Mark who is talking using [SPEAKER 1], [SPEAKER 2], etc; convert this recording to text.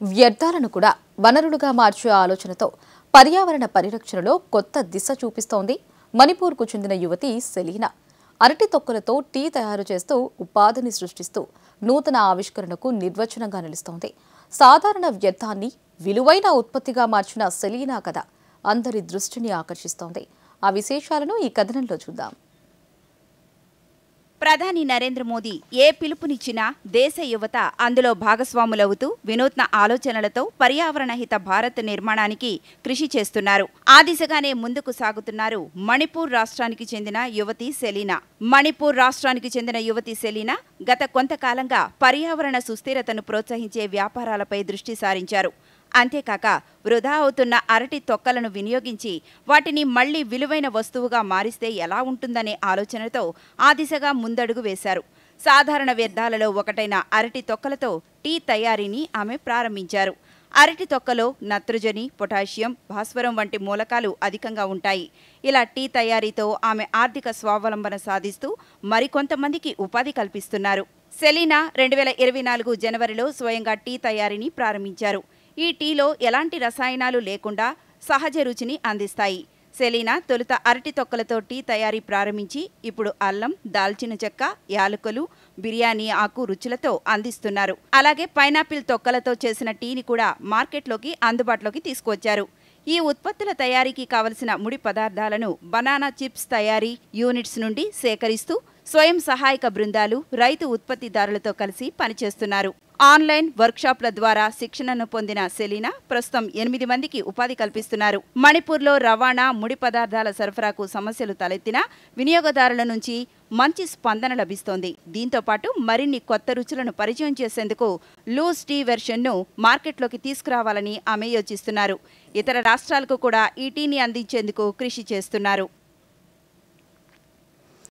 [SPEAKER 1] వ్యర్థాలను కూడా వనరులుగా మార్చే ఆలోచనతో పర్యావరణ పరిరక్షణలో కొత్త దిశ చూపిస్తోంది మణిపూర్కు చెందిన యువతి సెలీనా. అరటి తొక్కలతో టీ తయారు చేస్తూ ఉపాధిని సృష్టిస్తూ నూతన ఆవిష్కరణకు నిర్వచనంగా నిలుస్తోంది. సాధారణ వ్యర్థాన్ని విలువైన ఉత్పత్తిగా మార్చిన సెలీనా కథ అందరి దృష్టిని ఆకర్షిస్తోంది. ఆ విశేషాలను ఈ కథనంలో చూద్దాం.
[SPEAKER 2] ప్రధాని నరేంద్ర మోదీ ఏ పిలుపునిచ్చినా దేశ యువత అందులో భాగస్వాములవుతూ వినూత్న ఆలోచనలతో పర్యావరణ హిత భారత్ నిర్మాణానికి కృషి చేస్తున్నారు. ఆ దిశగానే ముందుకు సాగుతున్నారు మణిపూర్ రాష్ట్రానికి చెందిన యువతి సెలీనా. మణిపూర్ రాష్ట్రానికి చెందిన యువతి సెలీనా గత కొంతకాలంగా పర్యావరణ సుస్థిరతను ప్రోత్సహించే వ్యాపారాలపై దృష్టి సారించారు. అంతేకాక వృధా అవుతున్న అరటి తొక్కలను వినియోగించి వాటిని మళ్లీ విలువైన వస్తువుగా మారిస్తే ఎలా ఉంటుందనే ఆలోచనతో ఆ దిశగా ముందడుగు వేశారు. సాధారణ వ్యర్థాలలో ఒకటైన అరటి తొక్కలతో టీ తయారీని ఆమె ప్రారంభించారు. అరటి తొక్కలో నత్రజని, పొటాషియం, భాస్వరం వంటి మూలకాలు అధికంగా ఉంటాయి. ఇలా టీ తయారీతో ఆమె ఆర్థిక స్వావలంబన సాధిస్తూ మరికొంతమందికి ఉపాధి కల్పిస్తున్నారు. సెలీనా 2024 జనవరిలో స్వయంగా టీ తయారీని ప్రారంభించారు. ఈ టీలో ఎలాంటి రసాయనాలు లేకుండా సహజ రుచిని అందిస్తాయి. సెలీనా తొలుత అరటి తొక్కలతో టీ తయారీ ప్రారంభించి ఇప్పుడు అల్లం, దాల్చిన చెక్క, యాలకులు, బిర్యానీ ఆకు రుచులతో అందిస్తున్నారు. అలాగే పైనాపిల్ తొక్కలతో చేసిన టీని కూడా మార్కెట్లోకి అందుబాటులోకి తీసుకువచ్చారు. ఈ ఉత్పత్తుల తయారీకి కావలసిన ముడి పదార్థాలను బనానా చిప్స్ తయారీ యూనిట్స్ నుండి సేకరిస్తూ స్వయం సహాయక బృందాలు, రైతు ఉత్పత్తిదారులతో కలిసి పనిచేస్తున్నారు. ఆన్లైన్ వర్క్షాప్ల ద్వారా శిక్షణను పొందిన సెలీనా ప్రస్తుతం 8 మందికి ఉపాధి కల్పిస్తున్నారు. మణిపూర్లో రవాణా, ముడి పదార్థాల సరఫరాకు సమస్యలు తలెత్తినా వినియోగదారుల నుంచి మంచి స్పందన లభిస్తోంది. దీంతో పాటు మరిన్ని కొత్త రుచులను పరిచయం చేసేందుకు లూజ్ టీ వెర్షన్ను మార్కెట్లోకి తీసుకురావాలని ఆమె యోచిస్తున్నారు. ఇతర రాష్ట్రాలకు కూడా ఈ టీని అందించేందుకు కృషి చేస్తున్నారు.